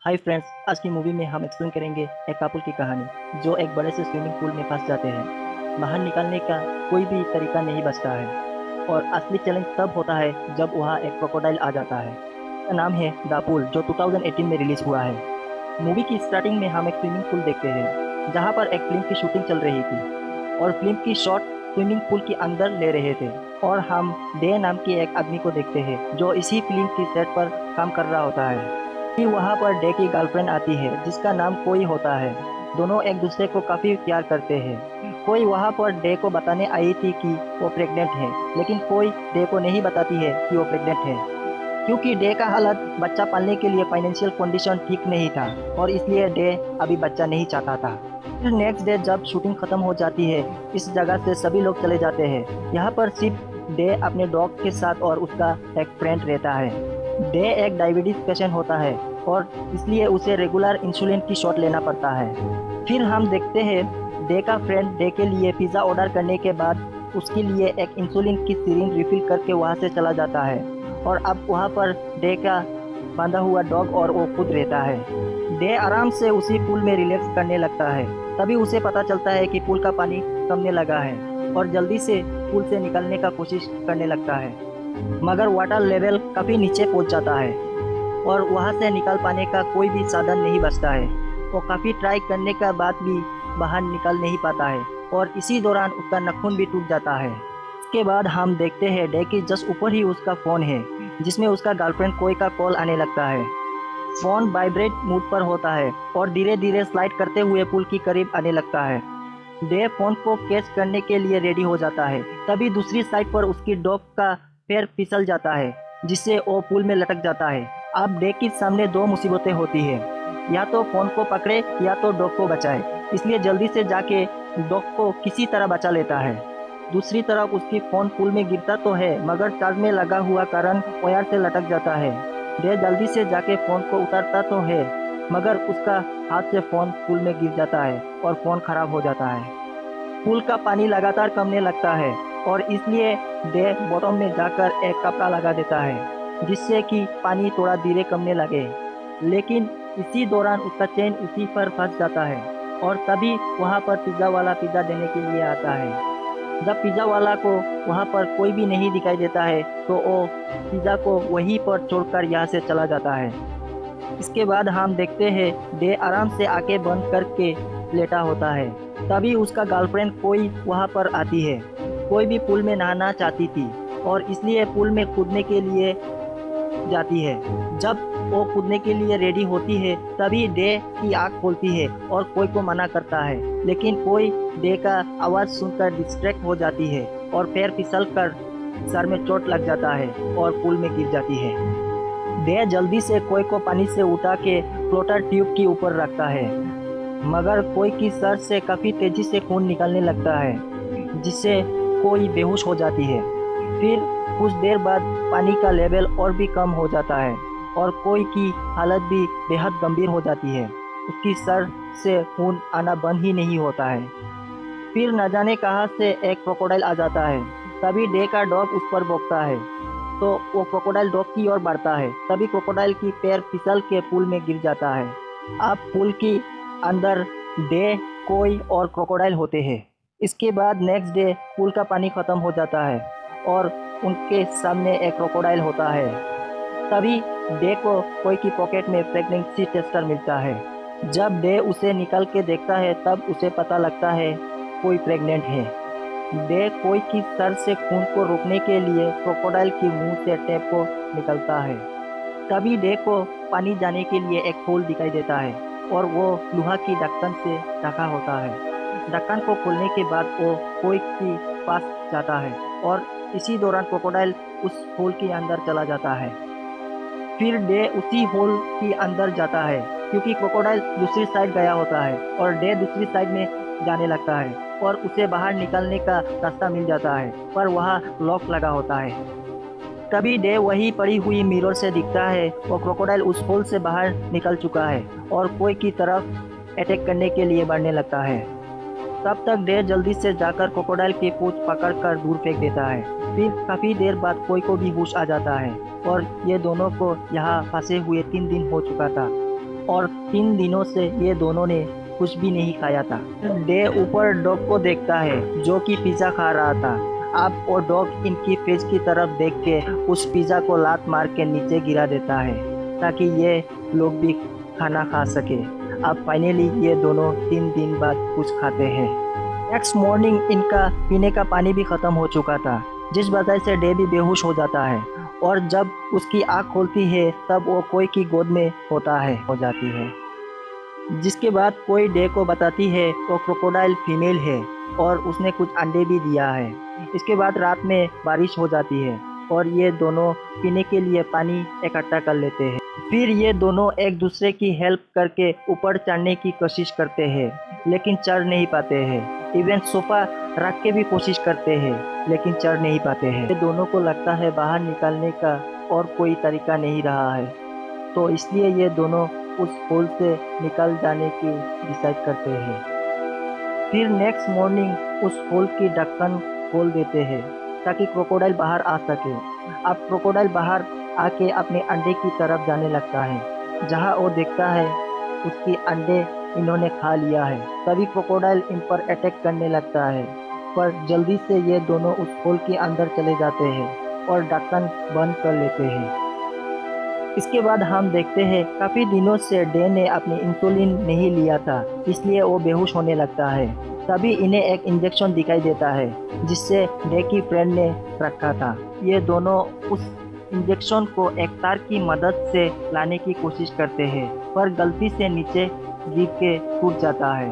Hi friends, आज की movie में हम एक्सप्लेन करेंगे एक कपल की कहानी जो एक बड़े से स्विमिंग पूल में फंस जाते हैं। बाहर निकलने का कोई भी तरीका नहीं बचता है और असली चैलेंज तब होता है जब वहाँ एक क्रोकोडाइल आ जाता है। इसका नाम है द पूल, जो 2018 में रिलीज हुआ है। मूवी की स्टार्टिंग में हम एक स्विमिंग पूल देखते हैं जहाँ पर एक फिल्म की शूटिंग चल रही थी और फिल्म की शॉट स्विमिंग पूल के अंदर ले रहे थे। और हम डे नाम के एक आदमी को देखते हैं जो इसी फिल्म की सेट पर काम कर रहा होता है। फिर वहाँ पर डे की गर्लफ्रेंड आती है जिसका नाम कोई होता है। दोनों एक दूसरे को काफी प्यार करते हैं। कोई वहाँ पर डे को बताने आई थी कि वो प्रेग्नेंट है, लेकिन कोई डे को नहीं बताती है कि वो प्रेग्नेंट है, क्योंकि डे का हालत बच्चा पालने के लिए फाइनेंशियल कंडीशन ठीक नहीं था और इसलिए डे अभी बच्चा नहीं चाहता था। फिर नेक्स्ट डे जब शूटिंग खत्म हो जाती है, इस जगह से सभी लोग चले जाते हैं। यहाँ पर सिर्फ डे अपने डॉग के साथ और उसका एक फ्रेंड रहता है। डे एक डायबिटीज पेशेंट होता है और इसलिए उसे रेगुलर इंसुलिन की शॉट लेना पड़ता है। फिर हम देखते हैं डे का फ्रेंड डे के लिए पिज़्ज़ा ऑर्डर करने के बाद उसके लिए एक इंसुलिन की सिरिंज रिफिल करके वहाँ से चला जाता है और अब वहाँ पर डे का बांधा हुआ डॉग और वो खुद रहता है। डे आराम से उसी पूल में रिलैक्स करने लगता है। तभी उसे पता चलता है कि पूल का पानी कमने लगा है और जल्दी से पूल से निकलने का कोशिश करने लगता है, मगर वाटर लेवल काफ़ी नीचे पहुंच जाता है और वहां से निकल पाने का कोई भी साधन नहीं बचता है। वो काफ़ी ट्राई करने के बाद भी बाहर निकल नहीं पाता है और इसी दौरान उसका नाखून भी टूट जाता है। इसके बाद हम देखते हैं डे के जस्ट ऊपर ही उसका फ़ोन है जिसमें उसका गर्लफ्रेंड कोई का कॉल आने लगता है। फ़ोन वाइब्रेट मोड पर होता है और धीरे धीरे स्लाइड करते हुए पुल के करीब आने लगता है। डे फोन को कैच करने के लिए रेडी हो जाता है। तभी दूसरी साइड पर उसकी डॉग का पैर फिसल जाता है जिससे वो पुल में लटक जाता है। अब डे के सामने दो मुसीबतें होती है, या तो फोन को पकड़े या तो डॉग को बचाए। इसलिए जल्दी से जाके डॉग को किसी तरह बचा लेता है। दूसरी तरफ उसकी फोन पुल में गिरता तो है, मगर चार्ज में लगा हुआ कारण वायर से लटक जाता है। डे जल्दी से जाके फोन को उतारता तो है, मगर उसका हाथ से फोन पुल में गिर जाता है और फोन खराब हो जाता है। पुल का पानी लगातार कमने लगता है और इसलिए डे बॉटम में जाकर एक कपड़ा लगा देता है जिससे कि पानी थोड़ा धीरे कमने लगे। लेकिन इसी दौरान उसका चेन उसी पर फंस जाता है और तभी वहाँ पर पिज़्ज़ा वाला पिज़्ज़ा देने के लिए आता है। जब पिज़्ज़ा वाला को वहाँ पर कोई भी नहीं दिखाई देता है तो वो पिज़्ज़ा को वहीं पर छोड़कर यहाँ से चला जाता है। इसके बाद हम देखते हैं डे आराम से आंखें बंद करके लेटा होता है। तभी उसका गर्लफ्रेंड कोई वहाँ पर आती है। कोई भी पूल में नहाना चाहती थी और इसलिए पूल में कूदने के लिए जाती है। जब वो कूदने के लिए रेडी होती है तभी डे की आँख खोलती है और कोई को मना करता है, लेकिन कोई डे का आवाज़ सुनकर डिस्ट्रैक्ट हो जाती है और पैर फिसल कर सर में चोट लग जाता है और पूल में गिर जाती है। डे जल्दी से कोई को पानी से उठा के फ्लोटर ट्यूब के ऊपर रखता है, मगर कोई की सर से काफ़ी तेज़ी से खून निकलने लगता है जिससे कोई बेहोश हो जाती है। फिर कुछ देर बाद पानी का लेवल और भी कम हो जाता है और कोई की हालत भी बेहद गंभीर हो जाती है। उसकी सर से खून आना बंद ही नहीं होता है। फिर न जाने कहाँ से एक क्रोकोडाइल आ जाता है। तभी डे का डॉग उस पर भौंकता है तो वो क्रोकोडाइल डॉग की ओर बढ़ता है। तभी क्रोकोडाइल की पैर फिसल के पूल में गिर जाता है। अब पूल के अंदर डे, कोई और क्रोकोडाइल होते हैं। इसके बाद नेक्स्ट डे पूल का पानी खत्म हो जाता है और उनके सामने एक क्रोकोडाइल होता है। तभी डे को कोई की पॉकेट में प्रेगनेंसी टेस्टर मिलता है। जब डे उसे निकाल के देखता है तब उसे पता लगता है कोई प्रेग्नेंट है। डे कोई की सर से खून को रोकने के लिए क्रोकोडाइल के मुंह से टेप को निकलता है। तभी डे को पानी जाने के लिए एक होल दिखाई देता है और वो लोहा की ढक्कन से ढका होता है। ढक्कन को खोलने के बाद वो कोई के पास जाता है और इसी दौरान क्रोकोडाइल उस होल के अंदर चला जाता है। फिर डे उसी होल के अंदर जाता है क्योंकि क्रोकोडाइल दूसरी साइड गया होता है और डे दूसरी साइड में जाने लगता है और उसे बाहर निकलने का रास्ता मिल जाता है, पर वहाँ लॉक लगा होता है। तभी डे वही पड़ी हुई मिरर से दिखता है और क्रोकोडाइल उस होल से बाहर निकल चुका है और कोई की तरफ अटैक करने के लिए बढ़ने लगता है। तब तक डे जल्दी से जाकर क्रोकोडाइल की पूंछ पकड़कर दूर फेंक देता है। फिर काफ़ी देर बाद कोई को भी होश आ जाता है और ये दोनों को यहाँ फंसे हुए 3 दिन हो चुका था और 3 दिनों से ये दोनों ने कुछ भी नहीं खाया था। डे ऊपर डॉग को देखता है जो कि पिज़्ज़ा खा रहा था। अब वो डॉग इनकी फ्रिज की तरफ देख के उस पिज़्ज़ा को लात मार के नीचे गिरा देता है ताकि ये लोग भी खाना खा सके। अब फाइनली ये दोनों 3 दिन बाद कुछ खाते हैं। नेक्स्ट मॉर्निंग इनका पीने का पानी भी ख़त्म हो चुका था, जिस वजह से डे भी बेहोश हो जाता है और जब उसकी आँख खोलती है तब वो कोई की गोद में हो जाती है। जिसके बाद कोई डे को बताती है वो क्रोकोडाइल फीमेल है और उसने कुछ अंडे भी दिया है। इसके बाद रात में बारिश हो जाती है और ये दोनों पीने के लिए पानी इकट्ठा कर लेते हैं। फिर ये दोनों एक दूसरे की हेल्प करके ऊपर चढ़ने की कोशिश करते हैं, लेकिन चढ़ नहीं पाते हैं। इवन सोफा रख के भी कोशिश करते हैं, लेकिन चढ़ नहीं पाते हैं। ये दोनों को लगता है बाहर निकलने का और कोई तरीका नहीं रहा है, तो इसलिए ये दोनों उस होल से निकल जाने की डिसाइड करते हैं। फिर नेक्स्ट मॉर्निंग उस होल की ढक्कन खोल देते हैं ताकि क्रोकोडाइल बाहर आ सके। अब क्रोकोडाइल बाहर आके अपने अंडे की तरफ जाने लगता है। जहां वो देखता है उसकी अंडे इन्होंने खा लिया है। तभी क्रोकोडाइल इन पर अटैक करने लगता है, पर जल्दी से ये दोनों उस होल के अंदर चले जाते हैं और ढक्कन बंद कर लेते हैं। इसके बाद हम देखते हैं काफ़ी दिनों से डे ने अपनी इंसुलिन नहीं लिया था, इसलिए वो बेहोश होने लगता है। तभी इन्हें एक इंजेक्शन दिखाई देता है जिससे डे की फ्रेंड ने रखा था। ये दोनों उस इंजेक्शन को एक तार की मदद से लाने की कोशिश करते हैं, पर गलती से नीचे गिर के टूट जाता है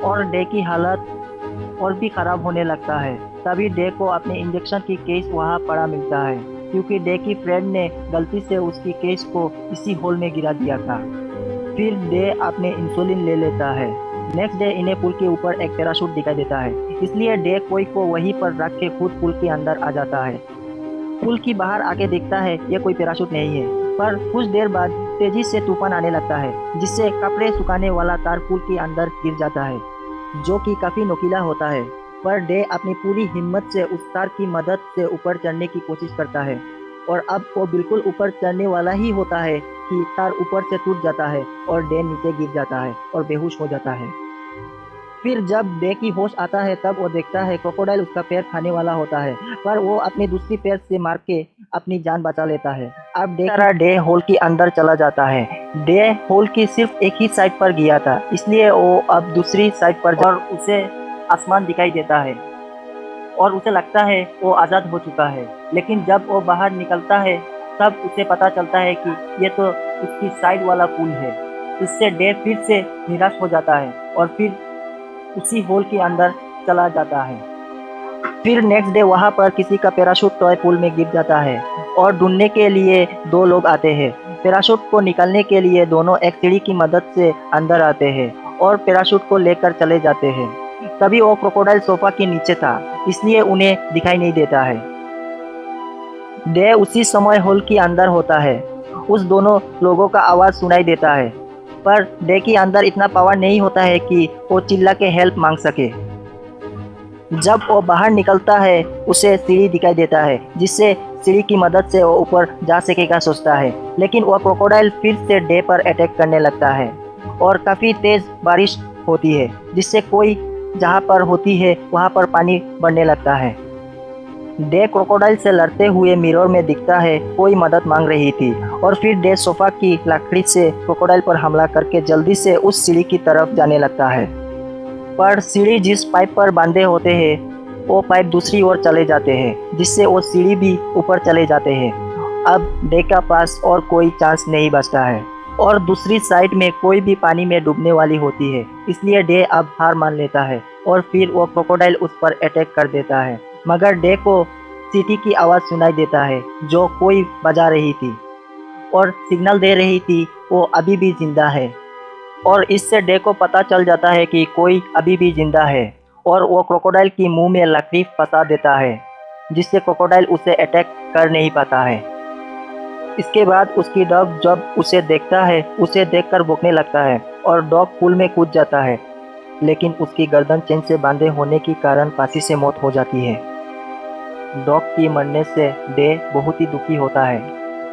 और डे की हालत और भी ख़राब होने लगता है। तभी डे को अपने इंजेक्शन की केस वहाँ पड़ा मिलता है, क्योंकि डे की फ्रेंड ने गलती से उसकी केस को इसी होल में गिरा दिया था। फिर डे अपने इंसुलिन ले लेता है। नेक्स्ट डे इन्हें पुल के ऊपर एक पैराशूट दिखाई देता है, इसलिए डे कोई को वहीं पर रख के खुद पुल के अंदर आ जाता है। पुल की बाहर आके देखता है ये कोई पैराशूट नहीं है, पर कुछ देर बाद तेजी से तूफान आने लगता है, जिससे कपड़े सुखाने वाला तार पुल के अंदर गिर जाता है, जो कि काफ़ी नुकीला होता है। पर डे अपनी पूरी हिम्मत से उस तार की मदद से ऊपर चढ़ने की कोशिश करता है और अब वो बिल्कुल ऊपर चढ़ने वाला ही होता है कि तार ऊपर से टूट जाता है और डे नीचे गिर जाता है और बेहोश हो जाता है। फिर जब डे की होश आता है तब वो देखता है क्रोकोडाइल उसका पैर खाने वाला होता है, पर वो अपने दूसरी पैर से मार के अपनी जान बचा लेता है। अब डे होल के अंदर चला जाता है। डे होल की सिर्फ एक ही साइड पर गया था, इसलिए वो अब दूसरी साइड पर और उसे आसमान दिखाई देता है और उसे लगता है वो आज़ाद हो चुका है। लेकिन जब वो बाहर निकलता है तब उसे पता चलता है कि ये तो उसकी साइड वाला पुल है। इससे डे फिर से निराश हो जाता है और फिर उसी होल के अंदर चला जाता है। फिर नेक्स्ट डे वहाँ पर किसी का पैराशूट टॉय पुल में गिर जाता है और ढूंढने के लिए 2 लोग आते हैं। पैराशूट को निकालने के लिए दोनों एक सीढ़ी की मदद से अंदर आते हैं और पैराशूट को लेकर चले जाते हैं। तभी वो क्रोकोडाइल सोफा के नीचे था, इसलिए उन्हें दिखाई नहीं देता है। डे उसी समय होल के अंदर होता है। उस दोनों लोगों का आवाज़ सुनाई देता है, पर डे के अंदर इतना पावर नहीं होता है कि वो चिल्ला के हेल्प मांग सके। जब वो बाहर निकलता है उसे सीढ़ी दिखाई देता है, जिससे सीढ़ी की मदद से वो ऊपर जा सकेगा सोचता है। लेकिन वो क्रोकोडाइल फिर से डे पर अटैक करने लगता है और काफ़ी तेज़ बारिश होती है, जिससे कोई जहाँ पर होती है वहाँ पर पानी बढ़ने लगता है। डे क्रोकोडाइल से लड़ते हुए मिरर में दिखता है कोई मदद मांग रही थी और फिर डे सोफा की लकड़ी से क्रोकोडाइल पर हमला करके जल्दी से उस सीढ़ी की तरफ जाने लगता है। पर सीढ़ी जिस पाइप पर बांधे होते हैं वो पाइप दूसरी ओर चले जाते हैं, जिससे वो सीढ़ी भी ऊपर चले जाते हैं। अब डे का पास और कोई चांस नहीं बचता है और दूसरी साइड में कोई भी पानी में डूबने वाली होती है, इसलिए डे अब हार मान लेता है और फिर वो क्रोकोडाइल उस पर अटैक कर देता है। मगर डे को सीटी की आवाज़ सुनाई देता है जो कोई बजा रही थी और सिग्नल दे रही थी वो अभी भी जिंदा है, और इससे डे को पता चल जाता है कि कोई अभी भी जिंदा है और वो क्रोकोडाइल की मुंह में लकड़ी फंसा देता है, जिससे क्रोकोडाइल उसे अटैक कर नहीं पाता है। इसके बाद उसकी डॉग जब उसे देखता है उसे देखकर भौंकने लगता है और डॉग पूल में कूद जाता है, लेकिन उसकी गर्दन चेन से बांधे होने के कारण फांसी से मौत हो जाती है। डॉग की मरने से डे बहुत ही दुखी होता है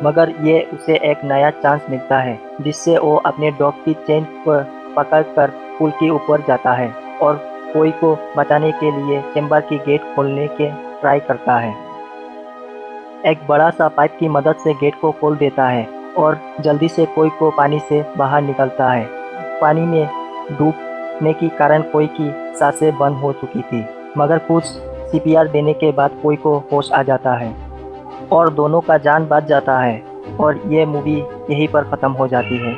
मगर ये उसे एक नया चांस मिलता है जिससे वो अपने डॉग की चेन को पकड़कर पुल के ऊपर जाता है और कोई को बचाने के लिए चेंबर की गेट खोलने के ट्राई करता है। एक बड़ा सा पाइप की मदद से गेट को खोल देता है और जल्दी से कोई को पानी से बाहर निकलता है। पानी में डूबने के कारण कोई की सांसें बंद हो चुकी थी, मगर कुछ सीपीआर देने के बाद कोई को होश आ जाता है और दोनों का जान बच जाता है और ये मूवी यहीं पर ख़त्म हो जाती है।